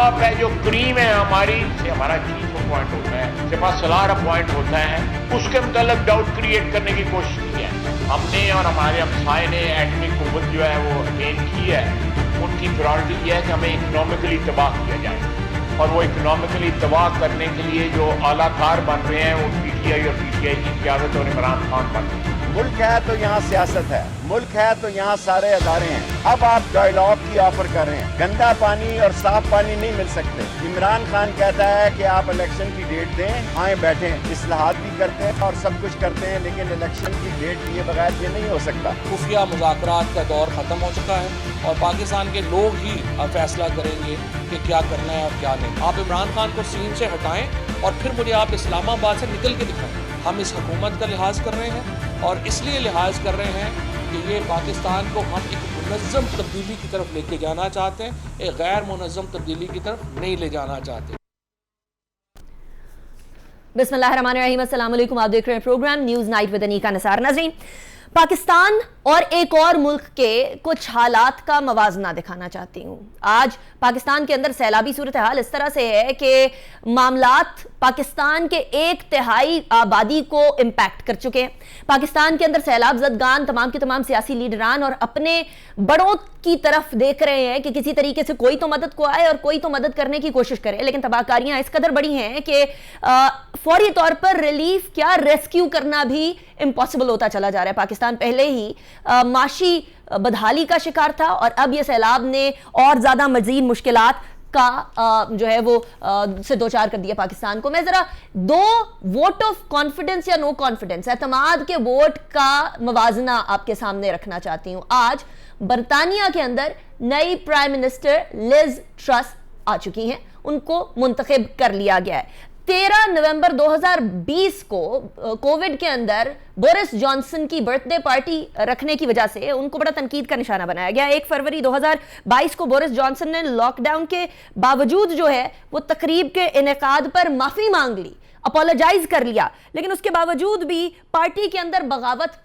Top है जो cream है हमारी से हमारा चीफ पॉइंट होता है, उसके पास सलार पॉइंट होता है, उसके मतलब डाउट क्रिएट करने की कोशिश की है हमने और हमारे हमसाए ने। एटमिक कुव्वत जो है वो गेन की है, उनकी प्रायोरिटी ये है कि हमें इकोनॉमिकली तबाह किया जाए, और वो इकोनॉमिकली तबाह करने के लिए जो आलाकार बन रहे हैं वो पीटीआई और पीटीआई की क़यादत और इमरान खान बन रहे हैं। मुल्क है तो यहाँ सियासत है, मुल्क है तो यहाँ सारे अदारे हैं। अब आप डायलॉग की ऑफर कर रहे हैं, गंदा पानी और साफ पानी नहीं मिल सकते। इमरान खान कहता है कि आप इलेक्शन की डेट दें, आए बैठें, इस्लाहात भी करते हैं और सब कुछ करते हैं, लेकिन इलेक्शन की डेट दिए बगैर ये नहीं हो सकता। खुफिया मुज़ाकरात का दौर ख़त्म हो चुका है और पाकिस्तान के लोग ही फैसला करेंगे कि क्या करना है और क्या नहीं। आप इमरान खान को सीन से हटाएं और फिर मुझे आप इस्लामाबाद से निकल के दिखाएं। हम इस हुकूमत का लिहाज कर रहे हैं और इसलिए लिहाज कर रहे हैं कि ये पाकिस्तान को हम एक मुनज़्ज़म तब्दीली की तरफ लेके जाना चाहते हैं, एक गैर मुनज़्ज़म तब्दीली की तरफ नहीं ले जाना चाहते। बिस्मिल्लाहिर्रहमानिर्रहीम, अस्सलाम वालेकुम। आप देख रहे हैं program news night with Anika Nisar. नाज़रीन, पाकिस्तान और एक और मुल्क के कुछ हालात का मवाजना दिखाना चाहती हूँ। आज पाकिस्तान के अंदर सैलाबी सूरत हाल इस तरह से है कि मामलात पाकिस्तान के 1/3 आबादी को इम्पैक्ट कर चुके हैं। पाकिस्तान के अंदर सैलाब ज़दगान तमाम के तमाम सियासी लीडरान और अपने बड़ों की तरफ देख रहे हैं कि किसी तरीके से कोई तो मदद को आए और कोई तो मदद करने की कोशिश करे, लेकिन तबाहकारियां इस कदर बड़ी हैं कि फौरी तौर पर रिलीफ क्या रेस्क्यू करना भी इम्पॉसिबल होता चला जा रहा है। पाकिस्तान पहले ही माशी बदहाली का शिकार था और अब ये सैलाब ने और ज्यादा मजीद मुश्किलात का जो है वो से दो चार कर दिया पाकिस्तान को। मैं जरा दो वोट ऑफ कॉन्फिडेंस या नो कॉन्फिडेंस, एतमाद के वोट का मवाजना आपके सामने रखना चाहती हूं। आज बरतानिया के अंदर नई प्राइम मिनिस्टर लिज ट्रस आ चुकी हैं, उनको मुंतखब कर लिया गया है। 13 नवंबर 2020 को कोविड के अंदर बोरिस जॉनसन की बर्थडे पार्टी रखने की वजह से उनको बड़ा तनकीद का निशाना बनाया गया। 1 फरवरी 2022 को बोरिस जॉनसन ने लॉकडाउन के बावजूद जो है वो तकरीब के इनेकाद पर माफी मांग ली, अपोलोजाइज कर लिया, लेकिन उसके बावजूद भी पार्टी के अंदर बगावत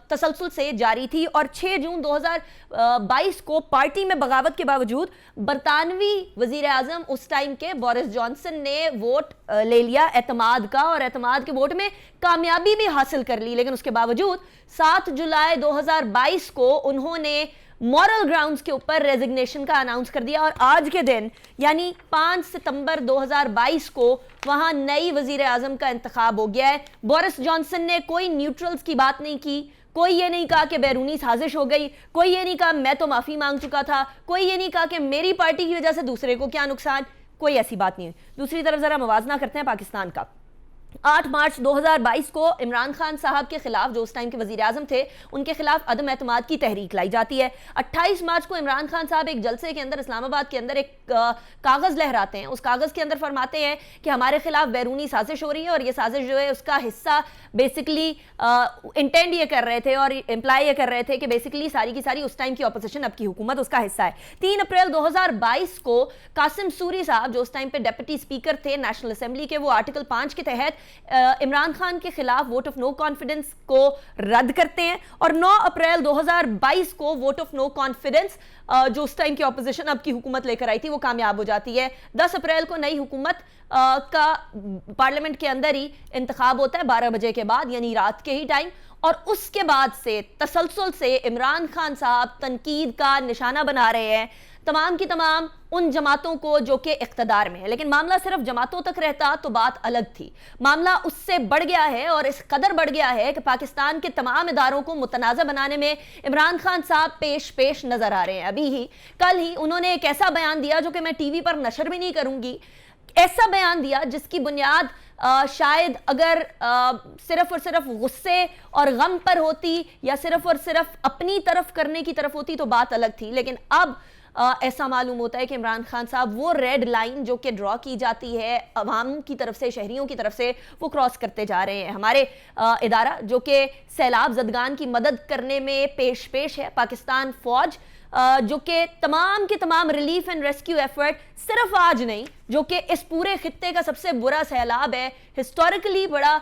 तसलसल से जारी थी और 6 जून 2022 को पार्टी में बगावत के बावजूद बरतानवी वजीर आजम उस टाइम के बोरिस जॉनसन ने वोट ले लिया एतमाद का, और एतमाद के वोट में कामयाबी भी हासिल कर ली। लेकिन उसके बावजूद 7 जुलाई 2022 को उन्होंने मॉरल ग्राउंड्स के ऊपर रेजिग्नेशन का अनाउंस कर दिया और आज के दिन यानी 5 सितंबर 2022 को वहां नई वजीर आजम का इंतखाब हो गया है। बोरिस जॉनसन ने कोई न्यूट्रल्स की बात नहीं की, कोई ये नहीं कहा कि बैरूनी साजिश हो गई, कोई ये नहीं कहा मैं तो माफी मांग चुका था, कोई ये नहीं कहा कि मेरी पार्टी की वजह से दूसरे को क्या नुकसान, कोई ऐसी बात नहीं हुई। दूसरी तरफ जरा मवाजना करते हैं पाकिस्तान का। 8 मार्च 2022 को इमरान खान साहब के खिलाफ, जो उस टाइम के वजीर आजम थे, उनके खिलाफ अदम एतमाद की तहरीक लाई जाती है। 28 मार्च को इमरान खान साहब एक जलसे के अंदर इस्लामाबाद के अंदर एक कागज लहराते हैं। उस कागज के अंदर फरमाते हैं कि हमारे खिलाफ बैरूनी साजिश हो रही है और ये साजिश जो है उसका हिस्सा बेसिकली इंटेंड ये कर रहे थे और इंप्लाई ये कर रहे थे कि बेसिकली सारी की सारी उस टाइम की ऑपोजिशन, अब की हुकूमत उसका हिस्सा है। 3 अप्रैल 2022 को कासिम सूरी साहब, जो उस टाइम पे डिप्टी स्पीकर थे नेशनल असेंबली के, वो आर्टिकल 5 के तहत इमरान खान के खिलाफ वोट ऑफ नो कॉन्फिडेंस को रद्द करते हैं और 9 अप्रैल 2022 को वोट ऑफ नो कॉन्फिडेंस जो उस टाइम की ऑपोजिशन, अब की हुकूमत लेकर आई थी, वो कामयाब हो जाती है। 10 अप्रैल को नई हुकूमत का पार्लियामेंट के अंदर ही इंतखाब होता है 12 बजे के बाद, यानी रात के ही टाइम, और उसके बाद से तसलसल से इमरान खान साहब तनकीद का निशाना बना रहे हैं तमाम की तमाम उन जमातों को जो कि इख्तदार में है। लेकिन मामला सिर्फ जमातों तक रहता तो बात अलग थी। मामला उससे बढ़ गया है और इस कदर बढ़ गया है कि पाकिस्तान के तमाम इदारों को मुतनाज़ा बनाने में इमरान खान साहब पेश नजर आ रहे हैं। अभी ही कल ही उन्होंने एक ऐसा बयान दिया जो कि मैं टीवी पर नशर भी नहीं करूंगी, ऐसा बयान दिया जिसकी बुनियाद शायद अगर सिर्फ और सिर्फ गुस्से और गम पर होती या सिर्फ और सिर्फ अपनी तरफ करने की तरफ होती तो बात अलग थी। लेकिन अब ऐसा मालूम होता है कि इमरान खान साहब वो रेड लाइन जो कि ड्रॉ की जाती है अवाम की तरफ से, शहरियों की तरफ से, वो क्रॉस करते जा रहे हैं। हमारे इदारा जो कि सैलाब ज़दगान की मदद करने में पेश है, पाकिस्तान फौज, जो कि तमाम के तमाम रिलीफ एंड रेस्क्यू एफर्ट सिर्फ आज नहीं, जो कि इस पूरे खित्ते का सबसे बुरा सैलाब है, हिस्टोरिकली बड़ा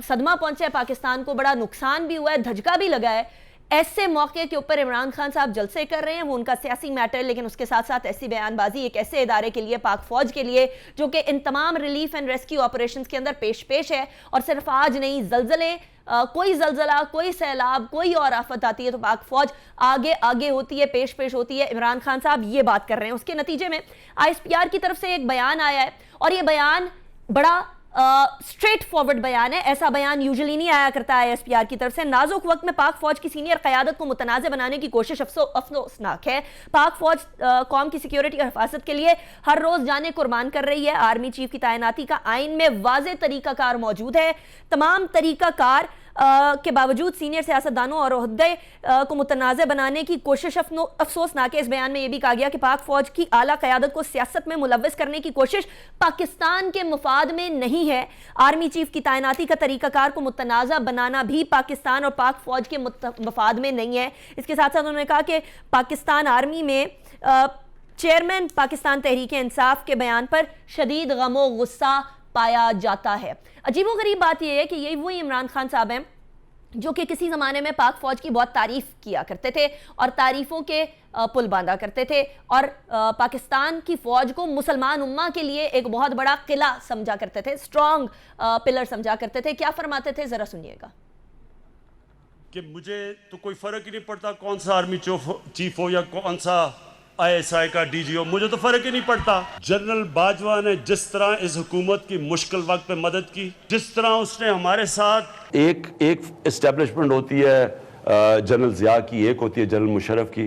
सदमा पहुंचा है पाकिस्तान को, बड़ा नुकसान भी हुआ है, धचका भी लगा है, ایسے موقع کے اوپر عمران خان صاحب جلسے کر رہے ہیں، وہ ان کا سیاسی میٹر، لیکن اس کے ساتھ ساتھ ایسی بیان بازی ایک ایسے ادارے کے لیے، پاک فوج کے لیے، جو کہ ان تمام ریلیف اینڈ ریسکیو آپریشنز کے اندر پیش ہے، اور صرف آج نہیں، زلزلے، کوئی زلزلہ، کوئی سیلاب، کوئی اور آفت آتی ہے تو پاک فوج آگے ہوتی ہے، پیش ہوتی ہے۔ عمران خان صاحب یہ بات کر رہے ہیں، اس کے نتیجے میں ISPR کی طرف سے ایک بیان آیا ہے، اور یہ بیان بڑا سٹریٹ فارورڈ بیان ہے، ایسا بیان یوزلی نہیں آیا کرتا ہے ISPR کی طرف سے۔ نازک وقت میں پاک فوج کی سینئر قیادت کو متنازع بنانے کی کوشش افسوسناک ہے۔ پاک فوج قوم کی سیکیورٹی اور حفاظت کے لیے ہر روز جانیں قربان کر رہی ہے۔ آرمی چیف کی تعیناتی کا آئین میں واضح طریقہ کار موجود ہے، تمام طریقہ کار کے باوجود سینئر سیاستدانوں اور عہدے کو متنازع بنانے کی کوشش افسوسناک ہے۔ اس بیان میں یہ بھی کہا گیا کہ پاک فوج کی اعلیٰ قیادت کو سیاست میں ملوث کرنے کی کوشش پاکستان کے مفاد میں نہیں ہے۔ آرمی چیف کی تعیناتی کا طریقہ کار کو متنازع بنانا بھی پاکستان اور پاک فوج کے مفاد میں نہیں ہے۔ اس کے ساتھ ساتھ انہوں نے کہا کہ پاکستان آرمی میں چیئرمین پاکستان تحریک انصاف کے بیان پر شدید غم و غصہ پایا جاتا ہے۔ عجیب و غریب بات یہ ہے کہ یہ وہی عمران خان صاحب ہیں جو کہ کسی زمانے میں پاک فوج کی بہت تعریف کیا کرتے تھے اور تعریفوں کے پل باندھا کرتے تھے، اور پاکستان کی فوج کو مسلمان امہ کے لیے ایک بہت بڑا قلعہ سمجھا کرتے تھے، اسٹرانگ پلر سمجھا کرتے تھے۔ کیا فرماتے تھے، ذرا سنیے گا۔ کہ مجھے تو کوئی فرق ہی نہیں پڑتا کون سا آرمی چیف ہو یا کون سا ISI کا DG ہو، مجھے تو فرق ہی نہیں پڑتا۔ جنرل باجوہ نے جس طرح اس حکومت کی مشکل وقت پہ مدد کی، جس طرح اس نے ہمارے ساتھ ایک اسٹیبلشمنٹ ہوتی ہے جنرل ضیاء کی، ایک ہوتی ہے جنرل مشرف کی،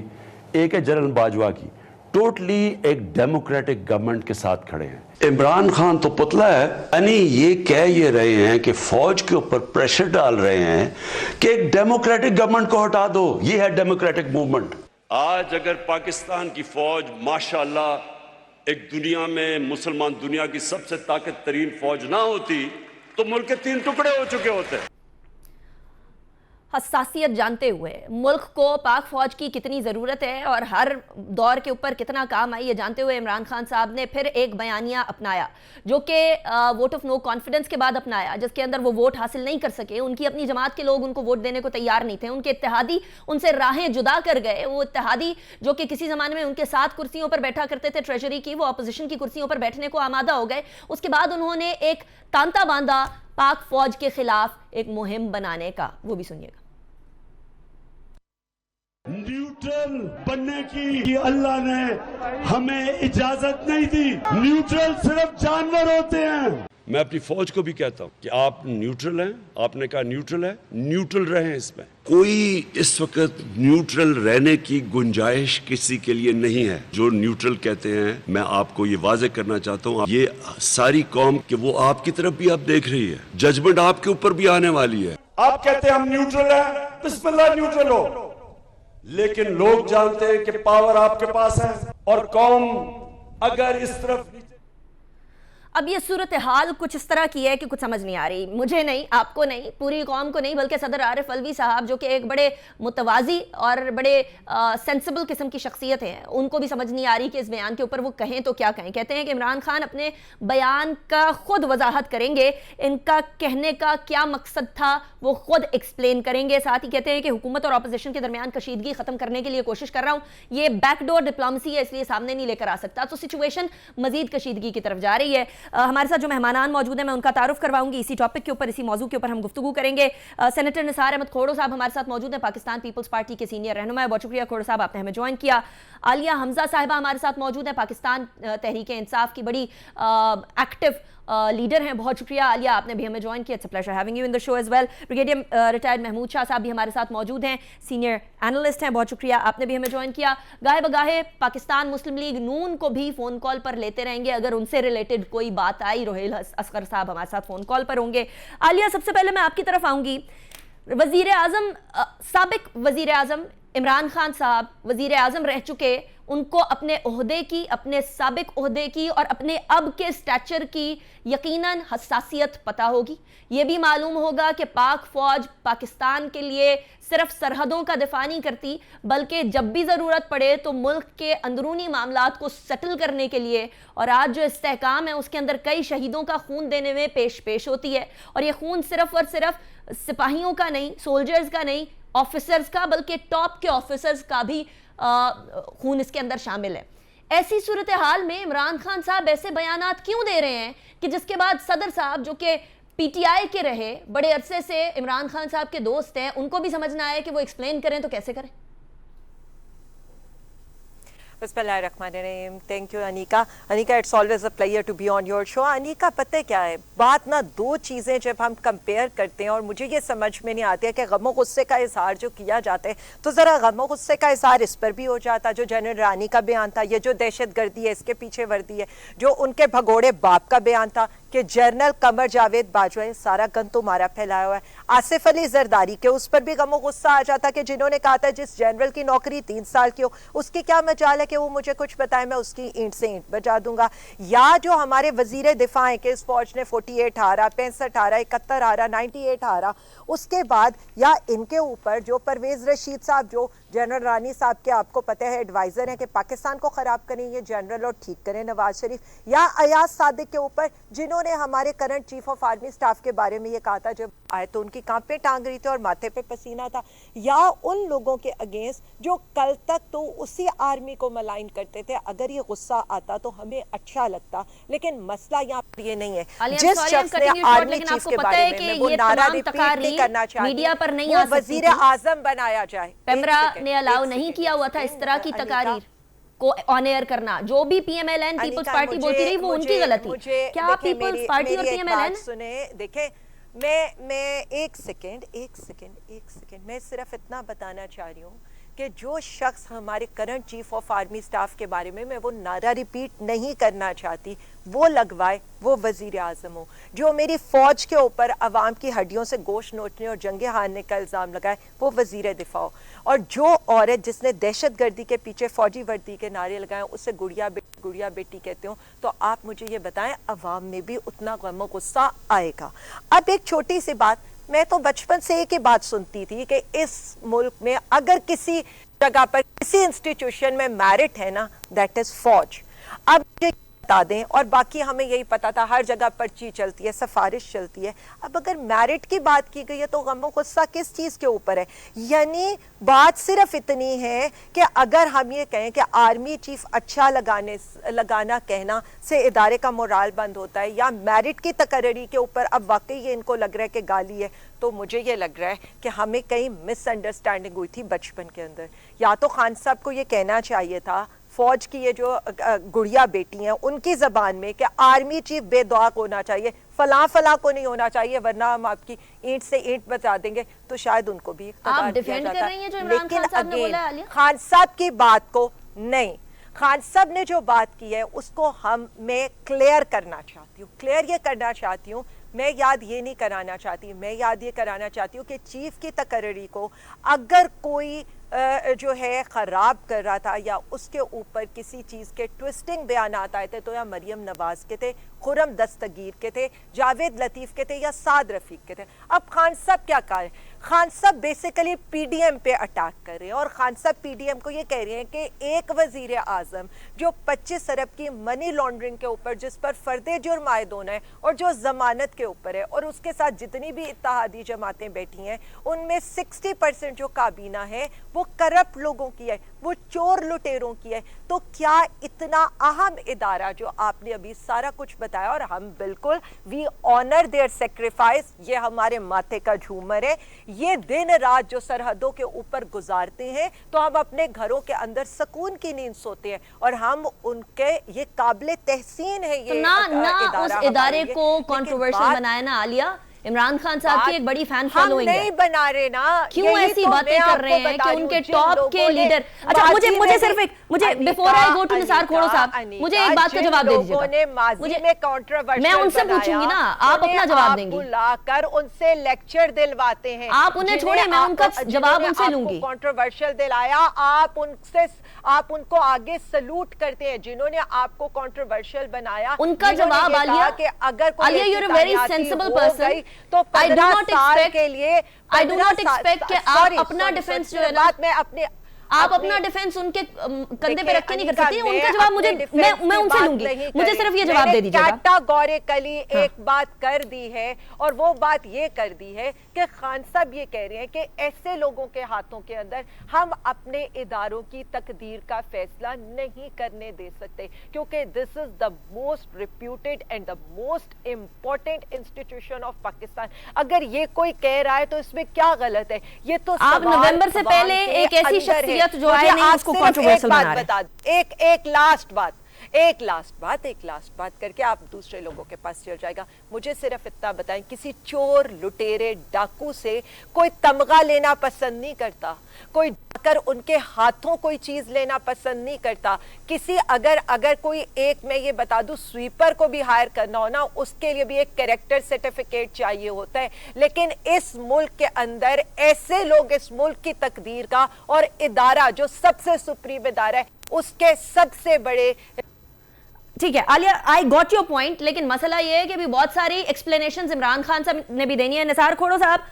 ایک ہے جنرل باجوہ کی، ٹوٹلی ایک ڈیموکریٹک گورنمنٹ کے ساتھ کھڑے ہیں۔ عمران خان تو پتلا ہے، یعنی یہ کہہ یہ رہے ہیں کہ فوج کے اوپر پریشر ڈال رہے ہیں کہ ایک ڈیموکریٹک گورنمنٹ کو ہٹا دو، یہ ہے ڈیموکریٹک موومنٹ۔ آج اگر پاکستان کی فوج ماشاءاللہ ایک دنیا میں مسلمان دنیا کی سب سے طاقت ترین فوج نہ ہوتی تو ملک کے 3 ٹکڑے ہو چکے ہوتے۔ حساسیت جانتے ہوئے، ملک کو پاک فوج کی کتنی ضرورت ہے اور ہر دور کے اوپر کتنا کام آئی، یہ جانتے ہوئے عمران خان صاحب نے پھر ایک بیانیہ اپنایا جو کہ ووٹ آف نو کانفیڈنس کے بعد اپنایا، جس کے اندر وہ ووٹ حاصل نہیں کر سکے۔ ان کی اپنی جماعت کے لوگ ان کو ووٹ دینے کو تیار نہیں تھے، ان کے اتحادی ان سے راہیں جدا کر گئے۔ وہ اتحادی جو کہ کسی زمانے میں ان کے 7 کرسیوں پر بیٹھا کرتے تھے ٹریجری کی، وہ اپوزیشن کی کرسیوں پر بیٹھنے کو آمادہ ہو گئے۔ اس کے بعد انہوں نے ایک تانتا باندھا پاک فوج کے خلاف ایک مہم بنانے کا، وہ بھی سنیے گا۔ نیوٹرل بننے کی اللہ نے ہمیں اجازت نہیں دی، نیوٹرل صرف جانور ہوتے ہیں۔ میں اپنی فوج کو بھی کہتا ہوں کہ آپ نیوٹرل ہیں، آپ نے کہا نیوٹرل ہے، نیوٹرل رہیں اس میں۔ کوئی اس وقت نیوٹرل رہنے کی گنجائش کسی کے لیے نہیں ہے۔ جو نیوٹرل کہتے ہیں، میں آپ کو یہ واضح کرنا چاہتا ہوں، یہ ساری قوم کہ وہ آپ کی طرف بھی آپ دیکھ رہی ہے، ججمنٹ آپ کے اوپر بھی آنے والی ہے۔ آپ کہتے ہیں ہم نیوٹرل ہیں، بسم اللہ نیوٹرل ہو، لیکن لوگ جانتے ہیں کہ پاور آپ کے پاس ہے، اور قوم اگر اس طرف اب یہ صورتحال کچھ اس طرح کی ہے کہ کچھ سمجھ نہیں آ رہی، مجھے نہیں، آپ کو نہیں، پوری قوم کو نہیں، بلکہ صدر عارف الوی صاحب جو کہ ایک بڑے متوازی اور بڑے سینسیبل قسم کی شخصیت ہیں، ان کو بھی سمجھ نہیں آ رہی کہ اس بیان کے اوپر وہ کہیں تو کیا کہیں۔ کہتے ہیں کہ عمران خان اپنے بیان کا خود وضاحت کریں گے، ان کا کہنے کا کیا مقصد تھا وہ خود ایکسپلین کریں گے۔ ساتھ ہی کہتے ہیں کہ حکومت اور اپوزیشن کے درمیان کشیدگی ختم کرنے کے لیے کوشش کر رہا ہوں، یہ بیک ڈور ڈپلومیسی ہے، اس لیے سامنے نہیں لے کر آ سکتا۔ تو سچویشن مزید کشیدگی کی طرف جا رہی ہے۔ ہمارے ساتھ جو مہمانان موجود ہیں میں ان کا تعارف کرواؤں گی، اسی ٹاپک کے اوپر، اسی موضوع کے اوپر ہم گفتگو کریں گے۔ سینیٹر نثار احمد کھوڑو صاحب ہمارے ساتھ موجود ہیں، پاکستان پیپلز پارٹی کے سینئر رہنما ہے، بہت شکریہ کھوڑو صاحب آپ نے ہمیں جوائن کیا۔ عالیہ حمزہ صاحبہ ہمارے ساتھ موجود ہیں، پاکستان تحریک انصاف کی بڑی ایکٹیو لیڈر ہیں، بہت شکریہ عالیہ آپ نے بھی ہمیں جوائن کیا، it's a pleasure having you in the show as well. Brigadier retired Mahmood Shah صاحب بھی ہمارے ساتھ موجود ہیں، سینئر اینالسٹ ہیں، بہت شکریہ آپ نے بھی ہمیں جوائن کیا۔ گاہے بگاہے پاکستان مسلم لیگ نون کو بھی فون کال پر لیتے رہیں گے، اگر ان سے ریلیٹڈ کوئی بات آئی، روہیل اصغر صاحب ہمارے ساتھ فون کال پر ہوں گے۔ عالیہ سب سے پہلے میں آپ کی طرف آؤں گی، وزیر اعظم، سابق وزیر اعظم عمران خان صاحب وزیر اعظم رہ چکے، ان کو اپنے عہدے کی، اپنے سابق عہدے کی اور اپنے اب کے سٹیچر کی یقیناً حساسیت پتہ ہوگی. یہ بھی معلوم ہوگا کہ پاک فوج پاکستان کے لیے صرف سرحدوں کا دفاع نہیں کرتی، بلکہ جب بھی ضرورت پڑے تو ملک کے اندرونی معاملات کو سیٹل کرنے کے لیے، اور آج جو استحکام ہے اس کے اندر کئی شہیدوں کا خون دینے میں پیش ہوتی ہے. اور یہ خون صرف اور صرف سپاہیوں کا نہیں، سولجرز کا نہیں، آفیسرز کا، بلکہ ٹاپ کے آفیسرز کا بھی خون اس کے اندر شامل ہے. ایسی صورتحال میں عمران خان صاحب ایسے بیانات کیوں دے رہے ہیں کہ جس کے بعد صدر صاحب جو کہ پی ٹی آئی کے رہے، بڑے عرصے سے عمران خان صاحب کے دوست ہیں، ان کو بھی سمجھنا ہے کہ وہ ایکسپلین کریں تو کیسے کریں؟ بسم اللہ الرحمن الرحیم. Thank you Anika. Anika it's always a player to be on your show. Anika پتہ کیا ہے بات نا، دو چیزیں جب ہم کمپیئر کرتے ہیں اور مجھے یہ سمجھ میں نہیں آتی ہے کہ غم و غصے کا اظہار جو کیا جاتا ہے تو ذرا غم و غصے کا اظہار اس پر بھی ہو جاتا. جو جنرل رانی کا بیان تھا، یہ جو دہشت گردی ہے اس کے پیچھے وردی ہے، جو ان کے بھگوڑے باپ کا بیان تھا کہ جنرل قمر جاوید باجوہ سارا گن تمہارا پھیلایا ہوا ہے. آصف علی زرداری کے اس پر بھی غم و غصہ آ جاتا کہ جنہوں نے کہا تھا جس جنرل کی نوکری 3 سال کی ہو اس کی کیا مجال ہے کہ وہ مجھے کچھ بتائے، میں اس کی اینٹ سے اینٹ بجا دوں گا. یا جو ہمارے وزیر دفاع ہیں کہ اس فوج نے 48 ہارا، 65 ہارا، 71 ہارا، 98 ہارا. اس کے بعد یا ان کے اوپر جو پرویز رشید صاحب جو جنرل رانی صاحب کے آپ کو پتہ ہے ایڈوائزر ہیں کہ پاکستان کو خراب کریں یہ جنرل اور ٹھیک کریں نواز شریف، یا ایاز صادق کے اوپر جنہوں نے ہمارے current chief of army staff کے بارے میں یہ کہا تھا جب آئے تو ان کی کان پہ ٹانگ رہی تھی اور ماتھے پہ پسینہ تھا. یا ان لوگوں کے اگینسٹ جو کل تک تو اسی آرمی کو ملائن کرتے تھے. اگر یہ غصہ آتا تو ہمیں اچھا لگتا، لیکن مسئلہ یہاں پر یہ نہیں ہے. جس شخص نے آرمی چیف کے بارے میں وہ نعرہ ریپیٹ نہیں کرنا چاہتی وہ وزیر اعظم بنایا جائے. پیمرا نے الاؤ نہیں کیا ہوا تھا اس طرح کی تقاریر کو آن ایئر کرنا. جو بھی P M L N peoples party بولتی رہی وہ ان کی غلطی. کیا پیپلز پارٹی اور پی ایم ایل این سنیں؟ دیکھیں میں ایک سیکنڈ میں صرف اتنا بتانا چاہ رہی ہوں کہ جو شخص ہمارے current chief of army staff کے بارے میں وہ نعرہ ریپیٹ نہیں کرنا چاہتی وہ لگوائے وہ وزیر اعظم ہو. جو میری فوج کے اوپر عوام کی ہڈیوں سے گوشت نوچنے اور جنگیں ہارنے کا الزام لگائے وہ وزیر دفاع ہو. اور جو عورت جس نے دہشت گردی کے پیچھے فوجی وردی کے نعرے لگائے اسے گڑیا بیٹی کہتے ہوں تو آپ مجھے یہ بتائیں عوام میں بھی اتنا غم و غصہ آئے گا؟ اب ایک چھوٹی سی بات، میں تو بچپن سے ایک ہی بات سنتی تھی کہ اس ملک میں اگر کسی جگہ پر کسی انسٹیٹیوشن میں میرٹ ہے نا دیٹ از فوج. اب بتا دیں، اور باقی ہمیں یہی پتا تھا ہر جگہ پرچی چلتی ہے، سفارش چلتی ہے. اب اگر میرٹ کی بات کی گئی ہے تو غم و غصہ کس چیز کے اوپر ہے؟ یعنی بات صرف اتنی ہے کہ اگر ہم یہ کہیں کہ آرمی چیف اچھا لگانا کہنا سے ادارے کا مورال بند ہوتا ہے، یا میرٹ کی تقرری کے اوپر اب واقعی یہ ان کو لگ رہا ہے کہ گالی ہے، تو مجھے یہ لگ رہا ہے کہ ہمیں کہیں مس انڈرسٹینڈنگ ہوئی تھی بچپن کے اندر. یا تو خان صاحب کو یہ کہنا چاہیے تھا فوج کی یہ جو گڑیا بیٹی ہیں ان کی زبان میں کہ آرمی چیف بے دعا ہونا چاہیے، فلاں کو نہیں ہونا چاہیے ورنہ ہم آپ کی اینٹ سے اینٹ بچا دیں گے، تو شاید ان کو بھی اقتدار دیا جاتا ہے. لیکن اگین خان صاحب کی بات کو نہیں، خان صاحب نے جو بات کی ہے اس کو میں کلیئر کرنا چاہتی ہوں. میں یاد یہ نہیں کرانا چاہتی، میں یاد یہ کرانا چاہتی ہوں کہ چیف کی تقرری کو اگر کوئی جو ہے خراب کر رہا تھا یا اس کے اوپر کسی چیز کے ٹوسٹنگ بیانات آئے تھے تو یا مریم نواز کے تھے، خرم دستگیر کے تھے، جاوید لطیف کے تھے یا سعد رفیق کے تھے. اب خان صاحب کیا کہہ رہے ہیں؟ خان صاحب بیسیکلی پی ڈی ایم پہ اٹیک کر رہے ہیں، اور خان صاحب پی ڈی ایم کو یہ کہہ رہے ہیں کہ ایک وزیر اعظم جو 25 ارب کی منی لانڈرنگ کے اوپر جس پر فرد جرم عائد ہونا ہے اور جو ضمانت کے اوپر ہے، اور اس کے ساتھ جتنی بھی اتحادی جماعتیں بیٹھی ہیں ان میں 60% جو کابینہ ہے وہ کرپٹ لوگوں کی ہے، وہ چور لٹیروں کی ہے. تو کیا اتنا اہم ادارہ جو آپ نے ابھی سارا کچھ بتایا، اور ہم بالکل وی آنر دیئر سیکریفائس، یہ ہمارے ماتھے کا جھومر ہے، یہ دن رات جو سرحدوں کے اوپر گزارتے ہیں تو ہم اپنے گھروں کے اندر سکون کی نیند سوتے ہیں، اور ہم ان کے یہ قابل تحسین ہے یہ ادارہ. اس ادارے کو کنٹروورشل بنایا نا عالیہ، عمران خان صاحب کی ایک بڑی فین فالوئنگ ہے. ہم نہیں بنا رہے نا، کیوں ایسی باتیں کر رہے ہیں کہ ان کے ٹاپ کے لیڈر. اچھا مجھے صرف مجھے بیفور آئی گو ٹو نثار کھوڑو صاحب مجھے ایک بات کا جواب دے دیجیے. میں ان سے پوچھوں گی نا، آپ اپنا جواب دیں گی. بلا کر ان سے لیکچر دلواتے ہیں، آپ انہیں چھوڑیں، میں ان کا جواب ان سے لوں گی. کنٹروورشل دلایا، آپ ان سے आप उनको आगे सलूट करते हैं, जिन्होंने आपको कंट्रोवर्शियल बनाया। उनका जवाब आलिया कि अगर कोई Alia, you're a very sensible person, तो I do 15 not साल expect के लिए I do not expect कि आप अपना डिफेंस जो है ना, बात मैं अपने आप अपना डिफेंस उनके कंधे पे रख के नहीं कर सकती। उनका जवाब मुझे मैं उनसे लूंगी, मुझे सिर्फ ये जवाब दे दीजिएगा। कैटेगोरिकली एक बात कर दी है, और वो बात ये कर दी है कि खान साहब ये कह रहे हैं कि ऐसे लोगों के हाथों के अंदर हम अपने इदारों की तकदीर का फैसला नहीं करने दे सकते, क्योंकि this is the most reputed and the most important institution of Pakistan. अगर ये कोई कह रहा है तो इसमें क्या गलत है? ये तो आप नवंबर से पहले एक ऐसी शख्सियत जो है नहीं उसको कंट्रोवर्शियल बना रहे हैं। एक लास्ट बात करके आप दूसरे लोगों के पास चल जाएगा। मुझे सिर्फ इतना बताएं, किसी चोर, लुटेरे, डाकू से कोई तमगा लेना पसंद नहीं करता, कोई अगर उनके हाथों कोई चीज लेना पसंद नहीं करता। किसी अगर कोई एक, मैं ये बता दूं, स्वीपर को भी हायर करना हो ना, उसके लिए भी एक कैरेक्टर सर्टिफिकेट चाहिए होता है। लेकिन इस मुल्क के अंदर ऐसे लोग इस मुल्क की तकदीर का और इदारा जो सबसे सुप्रीम इदारा है उसके सबसे बड़े। ठीक है Alia, I got your point, लेकिन मसला ये है कि अभी बहुत सारी एक्सप्लेनेशंस इमरान खान साहब ने भी देनी है। निसार खोड़ो साहब,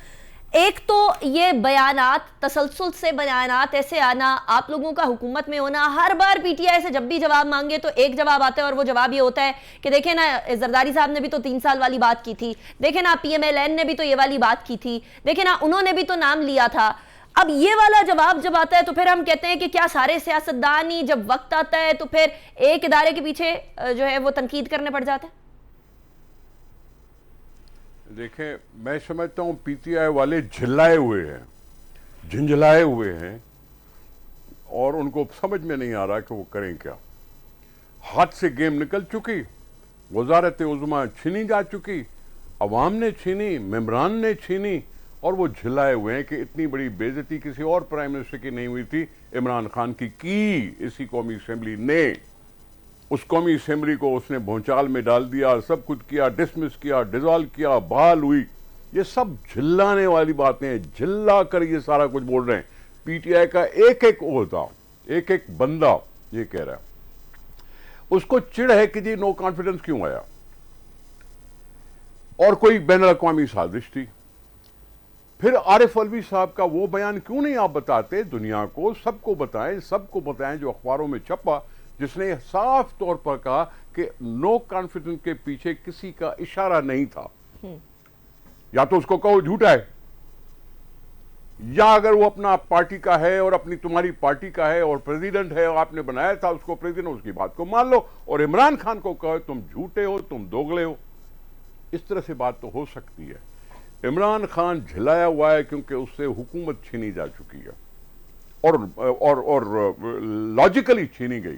एक तो ये बयानात, तसलसल से बयानात ऐसे आना, आप लोगों का हुकूमत में होना, हर बार पीटीआई से जब भी जवाब मांगे तो एक जवाब आता है और वो जवाब ये होता है कि देखें ना, जरदारी साहब ने भी तो 3 साल वाली बात की थी, देखें ना पीएमएलएन ने भी तो ये वाली बात की थी, देखें ना उन्होंने भी तो नाम लिया था। अब ये वाला जवाब जब आता है तो फिर हम कहते हैं कि क्या सारे सियासतदान ही जब वक्त आता है तो फिर एक इदारे के पीछे जो है वो तनकीद करने पड़ जाता है? देखें, मैं समझता हूं पीटीआई वाले झिल्लाए हुए हैं, झिंझलाए हुए हैं, और उनको समझ में नहीं आ रहा कि वो करें क्या। हाथ से गेम निकल चुकी, वजारत उज़्मा छीनी जा चुकी, अवाम ने छीनी, मेंबरान ने छीनी, और वो झिल्लाए हुए हैं कि इतनी बड़ी बेइज्जती किसी और प्राइम मिनिस्टर की नहीं हुई थी, इमरान खान की इसी कौमी असेंबली ने। उस कौमी असेंबली को उसने भौचाल में डाल दिया, सब कुछ किया, डिसमिस किया, डिसॉल्व किया, बहाल हुई। ये सब झिल्लाने वाली बातें हैं, झिल्ला कर ये सारा कुछ बोल रहे हैं। पीटीआई का एक एक ओहदा, एक एक बंदा ये कह रहा है। उसको चिढ़ है कि जी नो कॉन्फिडेंस क्यों आया, और कोई बैनुल अक़वामी साजिश थी। फिर आरिफ अलवी साहब का वो बयान क्यों नहीं आप बताते दुनिया को, सबको बताएं जो अखबारों में छपा, जिसने साफ तौर पर कहा कि नो कॉन्फिडेंस के पीछे किसी का इशारा नहीं था। या तो उसको कहो झूठा है, या अगर वो अपना पार्टी का है और अपनी तुम्हारी पार्टी का है और प्रेसिडेंट है और आपने बनाया था उसको प्रेसिडेंट, उसकी बात को मान लो, और इमरान खान को कहो तुम झूठे हो, तुम दोगले हो। इस तरह से बात तो हो सकती है। इमरान खान झिलाया हुआ है क्योंकि उससे हुकूमत छीनी जा चुकी है, और लॉजिकली छीनी गई।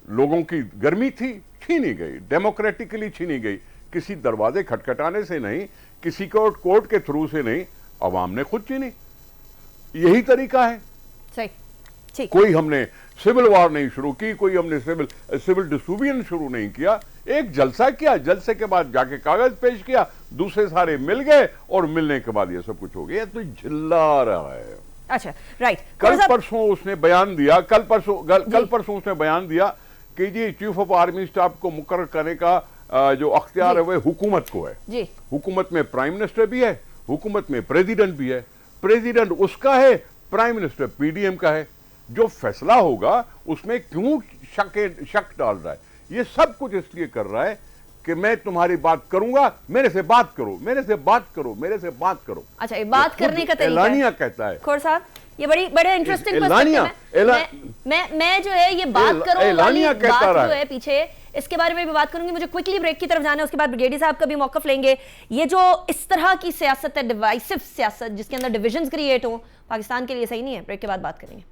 लोगों की गर्मी थी, छीनी गई, डेमोक्रेटिकली छीनी गई, किसी दरवाजे खटखटाने से नहीं, किसी कोर्ट के थ्रू से नहीं, अवाम ने खुद छीनी। यही तरीका है। सही, ठीक। कोई हमने सिविल वार नहीं शुरू की, कोई हमने सिविल डिसोबिडियंस शुरू नहीं किया, एक जलसा किया, जलसे के बाद जाके कागज पेश किया, दूसरे सारे मिल गए, और मिलने के बाद ये सब कुछ हो गया। तो झिल्ला रहा है। अच्छा, राइट। कल परसों उसने बयान दिया, कल परसों उसने बयान दिया कि जी चीफ ऑफ आर्मी स्टाफ को मुकर्रर करने का जो अख्तियार है वह हुकूमत को है जी। हुकूमत में प्राइम मिनिस्टर भी है, हुकूमत में प्रेसिडेंट भी है। प्रेसिडेंट उसका है, प्राइम मिनिस्टर पीडीएम का है। जो फैसला होगा उसमें क्यों शक डाल रहा है? ये सब कुछ इसलिए कर रहा है कि मैं तुम्हारी बात करूंगा, मेरे से बात करो, मेरे से बात करो, मेरे से बात करो। अच्छा, ये बात करने का तरीका एलानिया कहता है। खोर साहब, ये बड़े इंटरेस्टिंग पर्सपेक्टिव है। मैं जो है ये बात करो वाली बात जो है पीछे, इसके बारे में भी बात करूंगी। मुझे क्विकली ब्रेक की तरफ जाना है, उसके बाद ब्रिगेडियर साहब का भी मौकफ लेंगे। ये जो इस तरह की सियासत है, डिवाइसिव सियासत, जिसके अंदर डिविजन्स क्रिएट हो, पाकिस्तान के लिए सही नहीं है। ब्रेक के बाद बात करेंगे।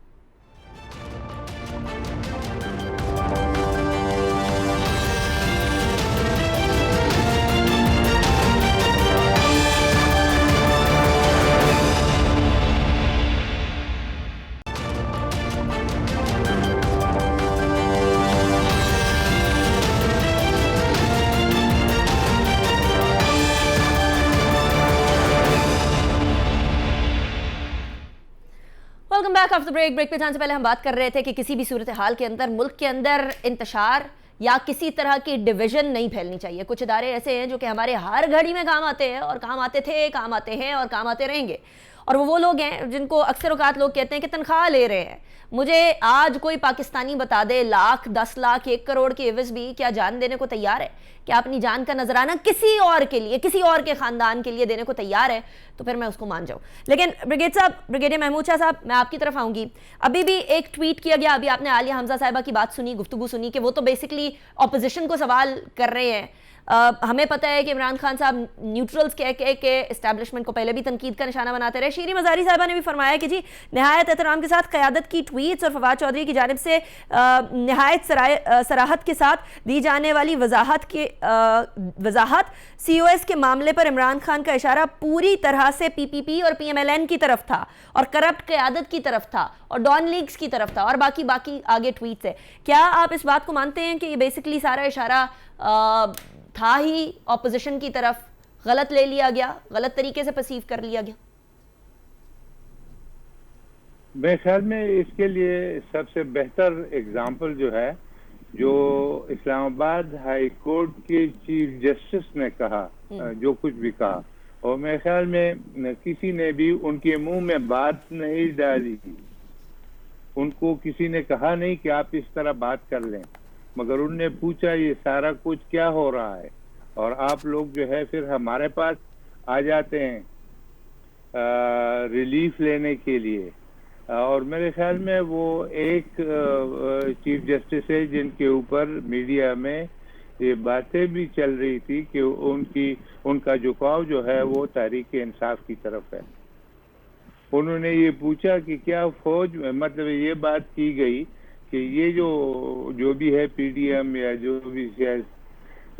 वेलकम बैक आफ्टर ब्रेक पे जाने से पहले हम बात कर रहे थे कि किसी भी सूरत हाल के अंदर मुल्क के अंदर इंतशार या किसी तरह की डिवीजन नहीं फैलनी चाहिए। कुछ इदारे ऐसे हैं जो कि हमारे हर घड़ी में काम आते हैं और काम आते थे, काम आते हैं और काम आते रहेंगे, और वो लोग हैं जिनको अक्सर औकात लोग कहते हैं कि तनख्वाह ले रहे हैं। मुझे आज कोई पाकिस्तानी बता दे लाख, 10 लाख, 1 करोड़ के एवज भी क्या जान देने को तैयार है? क्या अपनी जान का नजराना किसी और के लिए, किसी और के खानदान के लिए देने को तैयार है? तो फिर मैं उसको मान जाऊं। लेकिन ब्रिगेडियर महमूद शाह साहब, मैं आपकी तरफ आऊंगी। अभी भी एक ट्वीट किया गया, अभी आपने आलिया हमजा साहिबा की बात सुनी, गुफ्तगू सुनी कि वो तो बेसिकली ऑपोजिशन को सवाल कर रहे हैं। हमें पता है कि इमरान खान साहब न्यूट्रल्स कह के एस्टैब्लिशमेंट को पहले भी तनकीद का निशाना बनाते रहे। शीरी मज़ारी साहिबा ने भी फरमाया कि जी नहायत एहतराम के साथ क़यादत की ट्वीट्स और फवाद चौधरी की जानिब से नहायत सराहत के साथ दी जाने वाली वजाहत COS के मामले पर इमरान खान का इशारा पूरी तरह से PPP और PMLN की तरफ था और करप्ट क़यादत की तरफ था और डॉन लीग्स की तरफ था और बाकी आगे ट्वीट्स है। क्या आप इस बात को मानते हैं कि ये बेसिकली सारा इशारा था ही ऑपोजिशन की तरफ, गलत ले लिया गया, गलत तरीके से परसीव कर लिया गया? मेरे ख्याल में इसके लिए सबसे बेहतर एग्जाम्पल जो है, जो इस्लामाबाद हाई कोर्ट के चीफ जस्टिस ने कहा, जो कुछ भी कहा, और मेरे ख्याल में किसी ने भी उनके मुंह में बात नहीं डाली, उनको किसी ने कहा नहीं कि आप इस तरह बात कर लें, मगर उनने पूछा ये सारा कुछ क्या हो रहा है, और आप लोग जो है फिर हमारे पास आ जाते हैं रिलीफ लेने के लिए। और मेरे ख्याल में वो एक चीफ जस्टिस है जिनके ऊपर मीडिया में ये बातें भी चल रही थी कि उनका झुकाव जो है वो तहरीक इंसाफ की तरफ है। उन्होंने ये पूछा कि क्या फौज, मतलब ये बात की गई कि ये जो भी है PDM या जो भी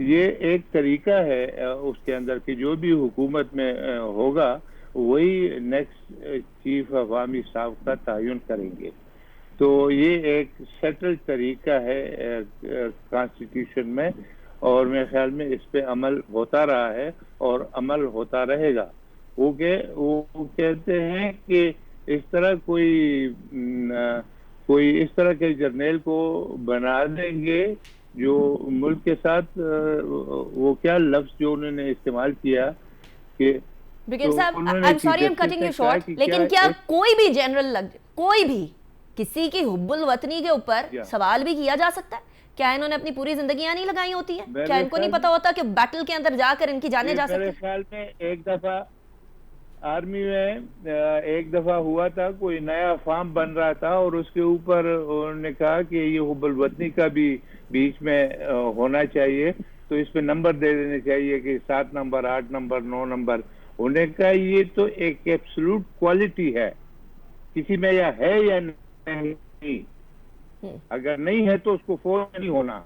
ये एक तरीका है उसके अंदर कि जो भी हुकूमत में होगा वही नेक्स्ट चीफ अवामी स्टाफ का तयन करेंगे। तो ये एक सेटल तरीका है कॉन्स्टिट्यूशन में, और मेरे ख्याल में इस पे अमल होता रहा है और अमल होता रहेगा। वो कहते हैं कि इस तरह कोई इस तरह के जर्नैल को बना देंगे जो मुल्क के साथ, वो क्या लफ्ज जो उन्होंने इस्तेमाल किया कि ब्रिगेड साहब, I am sorry I am cutting you short, लेकिन क्या कोई भी जनरल कोई भी किसी की हुब्बुल वतनी के ऊपर सवाल भी किया जा सकता है? क्या इन्होंने अपनी पूरी जिंदगियां नहीं लगाई होती है? क्या इनको नहीं पता होता कि बैटल के अंदर जाकर इनकी जाने जा सकती है? मेरे ख्याल में एक दफा आर्मी में एक दफा हुआ था, कोई नया फार्म बन रहा था और उसके ऊपर उन्होंने कहा कि ये हुब्बुल वतनी का भी बीच में होना चाहिए, तो इस पे नंबर दे देने चाहिए कि 7 नंबर, 8 नंबर, 9 नंबर। उन्होंने कहा ये तो एक एब्सोल्यूट क्वालिटी है, किसी में या है या नहीं, अगर नहीं है तो उसको फौज नहीं होना,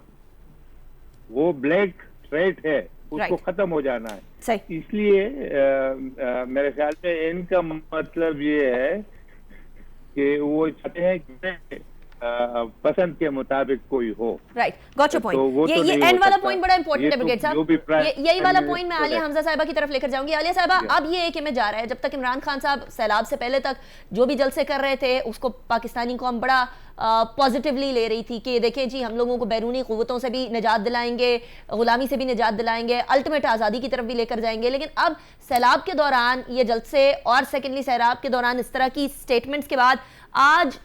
वो ब्लैक थ्रेट है, उसको खत्म हो जाना है। इसलिए मेरे ख्याल में इनका मतलब ये है कि वो चाहते हैं कि पसंद के मुताबिक कोई हो। Right, got your point. ये एंड वाला पॉइंट बड़ा इंपॉर्टेंट है ब्रिगेड साहब, यही वाला पॉइंट मैं आलिया हमजा साहिबा की तरफ लेकर जाऊंगी। आलिया साहिबा, अब ये एक में जा रहा है, जब तक इमरान खान साहब सैलाब से पहले तक जो भी जलसे कर रहे थे उसको पाकिस्तानी कौम बड़ा पॉजिटिवली ले रही थी कि देखें जी हम लोगों को बैरूनी क़ुव्वतों से भी निजात दिलाएंगे, गुलामी से भी निजात दिलाएंगे, अल्टीमेट आज़ादी की तरफ भी लेकर जाएंगे। लेकिन अब सैलाब के दौरान ये जलसे और सेकेंडली सैलाब के दौरान इस तरह की स्टेटमेंट्स के बाद आज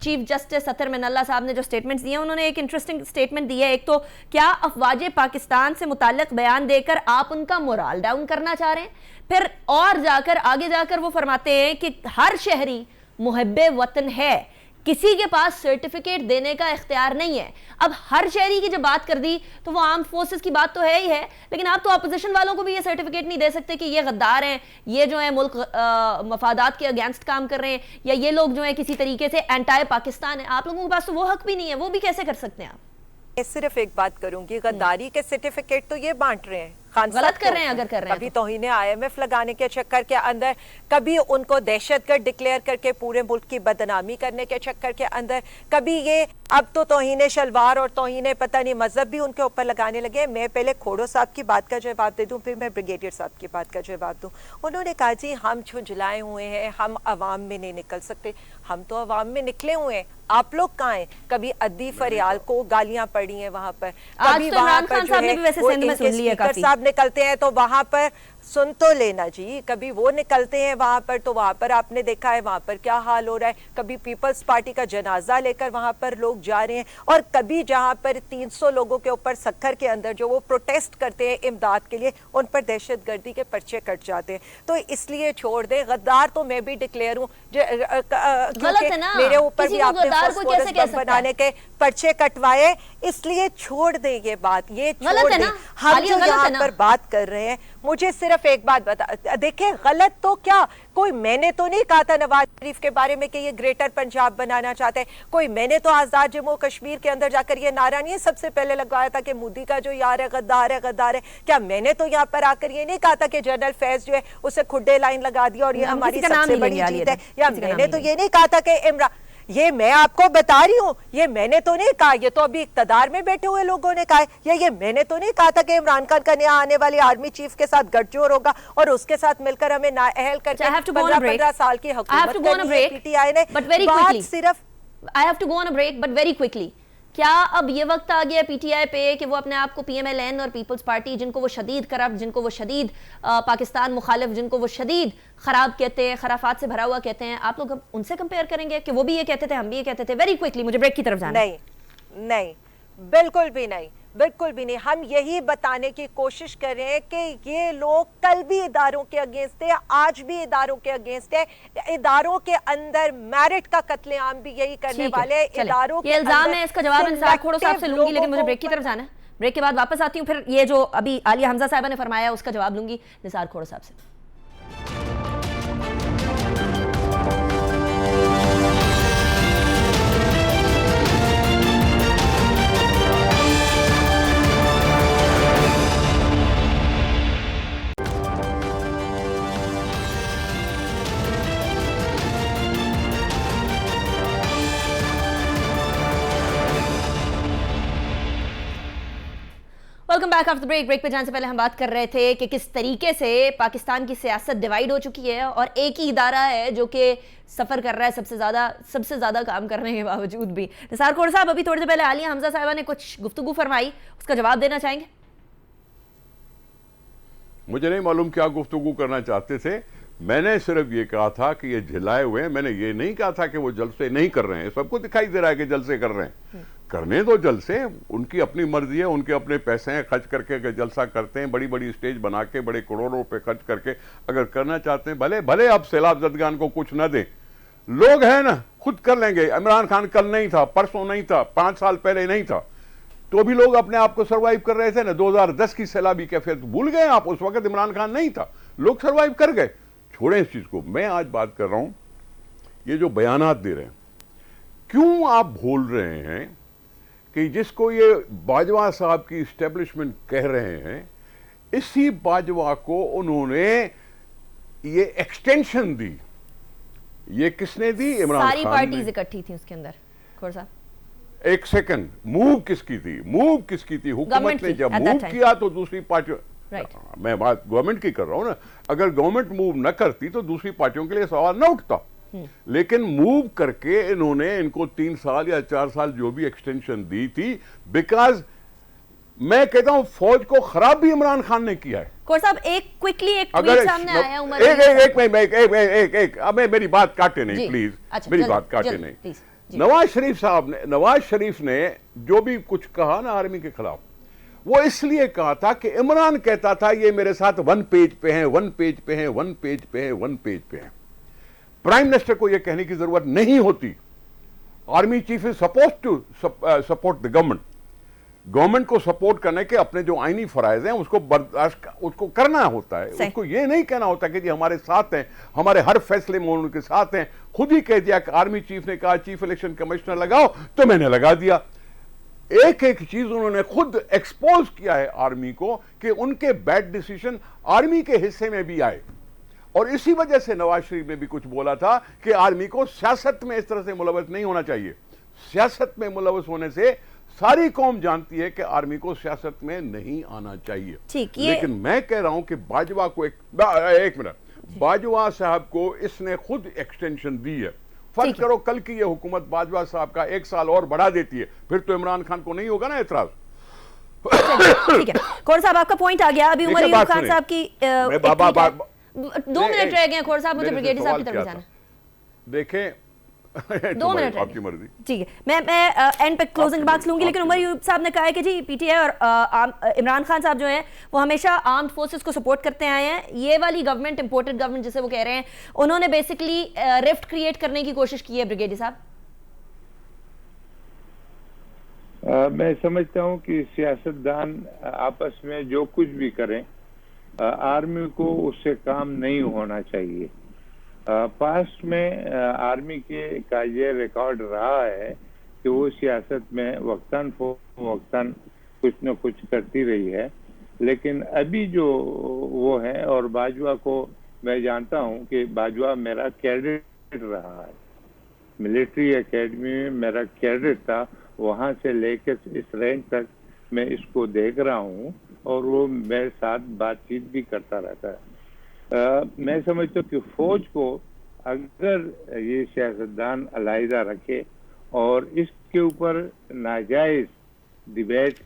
चीफ जस्टिस अतर मिनल्ला साहब ने जो स्टेटमेंट्स दिए, उन्होंने एक इंटरेस्टिंग स्टेटमेंट दी है। एक तो क्या अफवाज पाकिस्तान से मुताल्लिक बयान देकर आप उनका मोराल डाउन करना चाह रहे हैं? फिर और जाकर आगे जाकर वो फरमाते हैं कि हर शहरी मुहब्बे वतन है, किसी के पास सर्टिफिकेट देने का इख्तियार नहीं है। अब हर शहरी की जब बात कर दी तो वो आर्म फोर्सेस की बात तो है ही है, लेकिन आप तो अपोजिशन वालों को भी ये सर्टिफिकेट नहीं दे सकते कि ये गद्दार हैं, ये जो है मुल्क मफादात के अगेंस्ट काम कर रहे हैं, या ये लोग जो है किसी तरीके से एंटी पाकिस्तान है। आप लोगों के पास तो वो हक भी नहीं है, वो भी कैसे कर सकते हैं आप? मैं सिर्फ एक बात करूंगी, गद्दारी के सर्टिफिकेट तो ये बांट रहे हैं, खान साहब गलत कर रहे हैं अगर कर रहे हैं कभी तौहीन IMF लगाने के चक्कर के अंदर, कभी उनको दहशतगर्द डिक्लेयर करके पूरे मुल्क की बदनामी करने के चक्कर के अंदर, कभी ये अब तो तौहीन शलवार और तौहीन पता नहीं मजहब भी उनके ऊपर लगाने लगे। मैं पहले खोड़ो साहब की बात का जवाब दे दूं, फिर मैं ब्रिगेडियर साहब की बात का जवाब दूं। उन्होंने कहा जी हम झुंझलाए हुए हैं, हम अवाम में नहीं निकल सकते। हम तो अवाम में निकले हुए हैं, आप लोग कहाँ हैं? कभी अद्दी फरियाल को गालियां पड़ी हैं वहां पर, कभी वहां पर जो है वो इनके स्पीकर साहब निकलते हैं तो वहां पर सुन तो लेना जी, कभी वो निकलते हैं वहां पर तो वहां पर आपने देखा है वहां पर क्या हाल हो रहा है। कभी पीपल्स पार्टी का जनाजा लेकर वहां पर लोग जा रहे हैं, और कभी जहां पर 300 लोगों के ऊपर सक्खर के अंदर जो वो प्रोटेस्ट करते हैं इमदाद के लिए, उन पर दहशतगर्दी के पर्चे कट जाते हैं। तो इसलिए छोड़ दे, गद्दार तो मैं भी डिक्लेयर हूँ, मेरे ऊपर भी आपने बनाने के पर्चे कटवाए, इसलिए छोड़ दे ये बात, ये छोड़ दे। हम जो यहाँ पर बात कर रहे हैं, मुझे सिर्फ एक बात बता, देखिए गलत तो क्या, कोई मैंने तो नहीं कहा था नवाज शरीफ के बारे में कि ये ग्रेटर पंजाब बनाना चाहते हैं, कोई मैंने तो आजाद जम्मू कश्मीर के अंदर जाकर ये नारा नहीं सबसे पहले लगवाया था कि मोदी का जो यार है गद्दार है, गद्दार है। क्या मैंने तो यहाँ पर आकर ये नहीं कहा था कि जनरल फैज जो है उसे खुड्डे लाइन लगा दिया और ये हमारी सबसे बड़ी जीत है? या मैंने तो ये नहीं कहा था कि इमरान, ये मैं आपको बता रही हूँ, ये मैंने तो नहीं कहा, ये तो अभी इक्तदार में बैठे हुए लोगों ने कहा है। ये मैंने तो नहीं कहा था कि इमरान खान का नया आने वाली आर्मी चीफ के साथ गठजोड़ होगा और उसके साथ मिलकर हमें नाअहल करके 15 साल की हुकूमत करनी है PTI ने। बात सिर्फ I have to go on a break, but very quickly. क्या अब ये वक्त आ गया PTI पे कि वो अपने आप को PMLN और पीपल्स पार्टी, जिनको वो शदीद करप्ट, जिनको वो शदीद पाकिस्तान मुखालिफ, जिनको वो शदीद खराब कहते हैं, खराफात से भरा हुआ कहते हैं, आप लोग उनसे कंपेयर करेंगे कि वो भी ये कहते थे हम भी ये कहते थे? वेरी क्विकली, मुझे ब्रेक की तरफ जाना। नहीं, बिल्कुल भी नहीं, बिल्कुल भी नहीं। हम यही बताने की कोशिश कर रहे हैं कि ये लोग कल भी इदारों के अगेंस्ट थे, आज भी इदारों के अगेंस्ट है। इदारों के अंदर मेरिट का कत्लेआम भी यही करने वाले इदारों के इल्जाम है। इसका जवाब निसार खोड़ो साहब से लूंगी, लेकिन मुझे ब्रेक की तरफ जाना है। ब्रेक के बाद वापस आती हूँ, फिर ये जो अभी आलिया हमजा साहिबा ने फरमाया उसका जवाब लूंगी निसार खोड़ो साहब से। Welcome back after break. Break पे जाने से पहले हम बात कर रहे थे कि किस तरीके से पाकिस्तान की सियासत डिवाइड हो चुकी है और एक ही इदारा है जो कि सफर कर रहा है सबसे ज्यादा काम करने के बावजूद भी। निसार खोड़ साहब, अभी थोड़ी देर पहले आलिया हमजा साहिबा ने कुछ गुफ्तगू फरमाई, उसका जवाब देना चाहेंगे? मुझे नहीं मालूम क्या गुफ्तगू करना चाहते थे। मैंने सिर्फ ये कहा था कि ये झिलाए हुए हैं। मैंने ये नहीं कहा था कि वो जलसे नहीं कर रहे हैं। सबको दिखाई दे रहा है कि जलसे कर रहे हैं, करने दो जलसे, उनकी अपनी मर्जी है, उनके अपने पैसे हैं, खर्च करके जलसा करते हैं, बड़ी बड़ी स्टेज बना के बड़े करोड़ों रुपए खर्च करके अगर करना चाहते हैं, भले भले अब सैलाब जदगान को कुछ न दें, लोग हैं ना, खुद कर लेंगे। इमरान खान कल नहीं था, परसों नहीं था, 5 साल पहले नहीं था, तो भी लोग अपने आप को सर्वाइव कर रहे थे ना। 2010 की सैलाबी कैफियत भूल गए आप? उस वक्त इमरान खान नहीं था, लोग सर्वाइव कर गए। छोड़ें इस चीज को। मैं आज बात कर रहा हूं, ये जो बयानात दे रहे हैं, क्यों आप भूल रहे हैं कि जिसको ये बाजवा साहब की इस्टेब्लिशमेंट कह रहे हैं, इसी बाजवा को उन्होंने ये एक्सटेंशन दी। ये किसने दी? इमरान खान। सारी पार्टीज इकट्ठी थी उसके अंदर। खोड़ साहब एक सेकंड, मूव किसकी थी? मूव किसकी थी? हुकूमत ने जब मूव किया तो दूसरी पार्टियों, मैं बात गवर्नमेंट की कर रहा हूं ना। अगर गवर्नमेंट मूव न करती तो दूसरी पार्टियों के लिए सवाल न उठता, लेकिन मूव करके इन्होंने इनको 3 साल या 4 साल जो भी एक्सटेंशन दी थी, बिकॉज मैं कहता हूं फौज को खराब भी इमरान खान ने किया है। कोर साहब, एक क्विकली एक ट्वीट सामने आया उमर एक अब मेरी बात काटे नहीं प्लीज, मेरी बात काटे नहीं। नवाज शरीफ ने जो भी कुछ कहा ना आर्मी के खिलाफ, वो इसलिए कहा था कि इमरान कहता था ये मेरे साथ 1 पेज पे हैं, 1 पेज पे हैं, 1 पेज पे हैं, 1 पेज पे हैं। प्राइम मिनिस्टर को यह कहने की जरूरत नहीं होती। Army chief is suppose to support the government. Government को सपोर्ट करने के अपने जो आईनी फराइज हैं उसको बर्दाश्त उसको करना होता है। उसको ये नहीं कहना होता कि जी हमारे साथ हैं, हमारे हर फैसले में उनके साथ हैं। खुद ही कह दिया कि आर्मी चीफ ने कहा चीफ इलेक्शन कमिश्नर लगाओ, तो मैंने लगा दिया। ایک ایک چیز انہوں نے خود ایکسپوز کیا ہے آرمی کو کہ ان کے بیڈ ڈیسیشن آرمی کے حصے میں بھی آئے. اور اسی وجہ سے نواز شریف نے بھی کچھ بولا تھا کہ آرمی کو سیاست میں اس طرح سے ملوث نہیں ہونا چاہیے. سیاست میں ملوث ہونے سے ساری قوم جانتی ہے کہ آرمی کو سیاست میں نہیں آنا چاہیے. لیکن میں کہہ رہا ہوں کہ باجوہ کو ایک منٹ، باجوہ صاحب کو اس نے خود ایکسٹینشن دی ہے. فرض کرو کل کی یہ حکومت باجوہ صاحب کا 1 سال اور بڑھا دیتی ہے، پھر تو عمران خان کو نہیں ہوگا نا اعتراض. ٹھیک ہے کھوڑ صاحب آپ کا پوائنٹ آ گیا. ابھی عمر ایوب خان صاحب کی 2 منٹ رہ گئے. کھوڑ صاحب مجھے بریگیڈیئر صاحب کی طرف جانا. دیکھیں 2 منٹ آپ کی مرضی. ٹھیک ہے میں اینڈ پہ کلوزنگ ریمارکس لوں گی. لیکن عمر ایوب صاحب نے کہا ہے کہ جی پی ٹی آئی اور عمران خان صاحب جو ہیں وہ ہمیشہ آرمڈ فورسز کو سپورٹ کرتے آئے ہیں. یہ والی گورنمنٹ امپورٹڈ گورنمنٹ جسے وہ کہہ رہے ہیں انہوں نے بیسیکلی رفٹ کریٹ کرنے کی کوشش کی ہے. بریگیڈیئر صاحب میں سمجھتا ہوں کہ سیاستدان آپس میں جو کچھ بھی کریں آرمی کو اس سے کام نہیں ہونا چاہیے. پاسٹ میں آرمی کا یہ ریکارڈ رہا ہے کہ وہ سیاست میں وقتاً فوقتاً کچھ نہ کچھ کرتی رہی ہے. لیکن ابھی جو وہ ہے، اور باجوہ کو میں جانتا ہوں کہ باجوہ میرا کیڈٹ رہا ہے، ملٹری اکیڈمی میں میرا کیڈٹ تھا. وہاں سے لے کے اس رینک تک میں اس کو دیکھ رہا ہوں اور وہ میرے ساتھ بات چیت بھی کرتا رہتا ہے. میں سمجھتا ہوں کہ فوج کو اگر یہ سیاستدان علیحدہ رکھے اور اس کے اوپر ناجائز ڈیبیٹ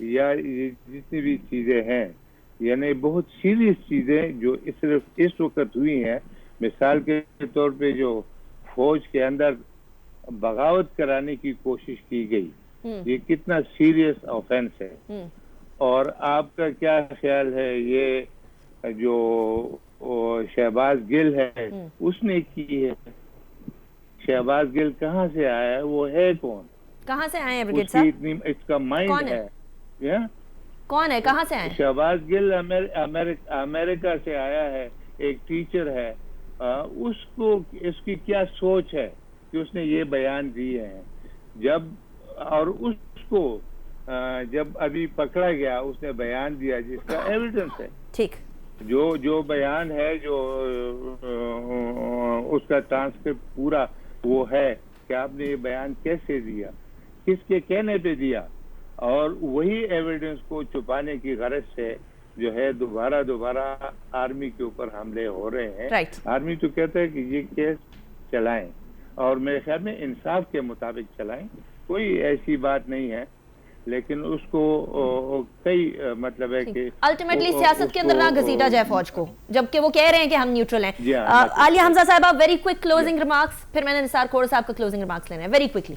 یا جتنی بھی چیزیں ہیں، یعنی بہت سیریس چیزیں جو صرف اس وقت ہوئی ہیں، مثال کے طور پہ جو فوج کے اندر بغاوت کرانے کی کوشش کی گئی، یہ کتنا سیریس آفینس ہے. اور آپ کا کیا خیال ہے یہ جو شہباز گل ہے اس نے کی ہے؟ شہباز گل کہاں سے آیا ہے؟ وہ ہے کون؟ کہاں سے آئے ہیں بریگیڈیئر صاحب؟ اس کا مائنڈ ہے کون ہے؟ کہاں سے آئے ہیں؟ شہباز گل امریکہ سے آیا ہے، ایک ٹیچر ہے. اس کو اس کی کیا سوچ ہے کہ اس نے یہ بیان دیے ہیں؟ اور اس کو جب ابھی پکڑا گیا اس نے بیان دیا جس کا ایویڈنس ہے. ٹھیک، جو بیان ہے، جو اس کا ٹرانسکرپٹ پورا وہ ہے کہ آپ نے یہ بیان کیسے دیا، کس کے کہنے پہ دیا. اور وہی ایویڈنس کو چھپانے کی غرض سے جو ہے دوبارہ آرمی کے اوپر حملے ہو رہے ہیں. آرمی تو کہتا ہے کہ یہ کیس چلائیں، اور میرے خیال میں انصاف کے مطابق چلائیں، کوئی ایسی بات نہیں ہے. لیکن اس کو کئی مطلب ہے کہ الٹیمیٹلی سیاست کے اندر نہ گھسیٹا جائے فوج کو، جبکہ وہ کہہ رہے ہیں کہ ہم نیوٹرل ہیں. عالیہ حمزہ صاحبہ ویری کوئک کلوزنگ ریمارکس، پھر میں نے نثار کھوڑ صاحب کا کلوزنگ ریمارکس لینا ہے ویری کوئکلی.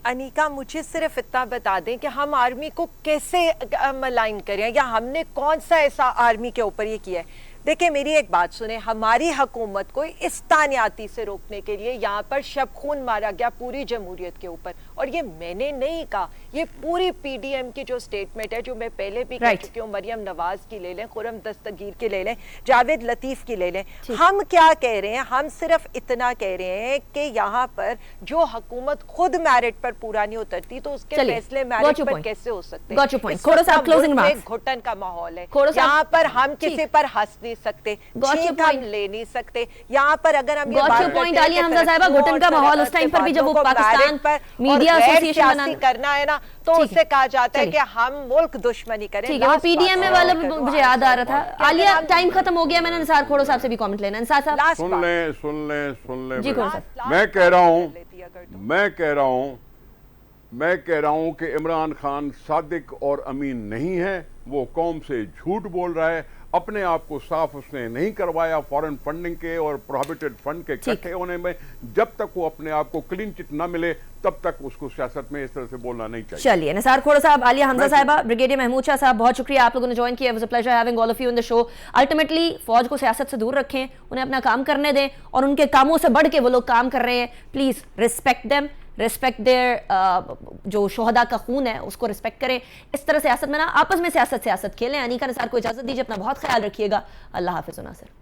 انیکا مجھے صرف اتنا بتا دیں کہ ہم آرمی کو کیسے ملائن کریں، یا ہم نے کون سا ایسا آرمی کے اوپر یہ کیا ہے. دیکھیں میری ایک بات سنیں، ہماری حکومت کو اس تانیاتی سے روکنے کے لیے یہاں پر شب خون مارا گیا پوری جمہوریت کے اوپر. اور یہ میں نے نہیں کہا، یہ پوری پی ڈی ایم کی جو سٹیٹمنٹ ہے، جو میں پہلے بھی کہہ چکی ہوں، مریم نواز کی لے لیں، خرم دستگیر کی لے لیں، جاوید لطیف کی لے لیں. ہم کیا کہہ رہے ہیں؟ ہم صرف اتنا کہہ رہے ہیں کہ یہاں پر جو حکومت خود میرٹ پر پورا نہیں اترتی تو اس کے فیصلے میرٹ پر کیسے ہو سکتے ہیں؟ ایک گھٹن کا ماحول ہے یہاں پر، ہم کسی پر ہنس نہیں سکتے، جیت ہم لے نہیں سکتے. یہاں پر اگر ہم عالیہ حمزہ صاحبہ گھٹن کا ماحول اس ٹائم پر بھی جب وہ پاکستان میڈیا ایسوسی ایشن کرنا ہے نا تو اس سے کہا جاتا ہے کہ ہم ملک دشمنی کریں. ٹھیک ہے، وہ پی ڈی ایم والا مجھے یاد آ رہا تھا. عالیہ ٹائم ختم ہو گیا، میں نے نثار کھوڑ صاحب سے بھی کامنٹ لینا. نثار صاحب سن لیں میں کہہ رہا ہوں کہ عمران خان صادق اور امین نہیں ہے. وہ قوم سے جھوٹ بول رہا ہے، اپنے آپ کو صاف اس نے نہیں کروایا فارن فنڈنگ کے اور پروہیبٹڈ فنڈ کے اکٹھے ہونے میں. جب تک وہ اپنے آپ کو کلین چٹ نہ ملے تب تک اس کو سیاست میں اس طرح سے بولنا نہیں چاہیے. چلیے، نثار کھوڑ صاحب، عالیہ حمزہ صاحبہ، بریگیڈیئر محمود شاہ صاحب، بہت شکریہ آپ لوگوں نے جوائن کیا. It was a pleasure having all of you on the show. Ultimately فوج کو سیاست سے دور رکھیں، انہیں اپنا کام کرنے دیں، اور ان کے کاموں سے بڑھ کے وہ لوگ کام کر رہے ہیں. Please respect them, respect their جو شہداء کا خون ہے اس کو ریسپیکٹ کریں. اس طرح سیاست میں نہ آپس میں سیاست کھیلیں. انیکا نثار کو اجازت دیجیے، اپنا بہت خیال رکھیے گا. اللہ حافظ. ناصر.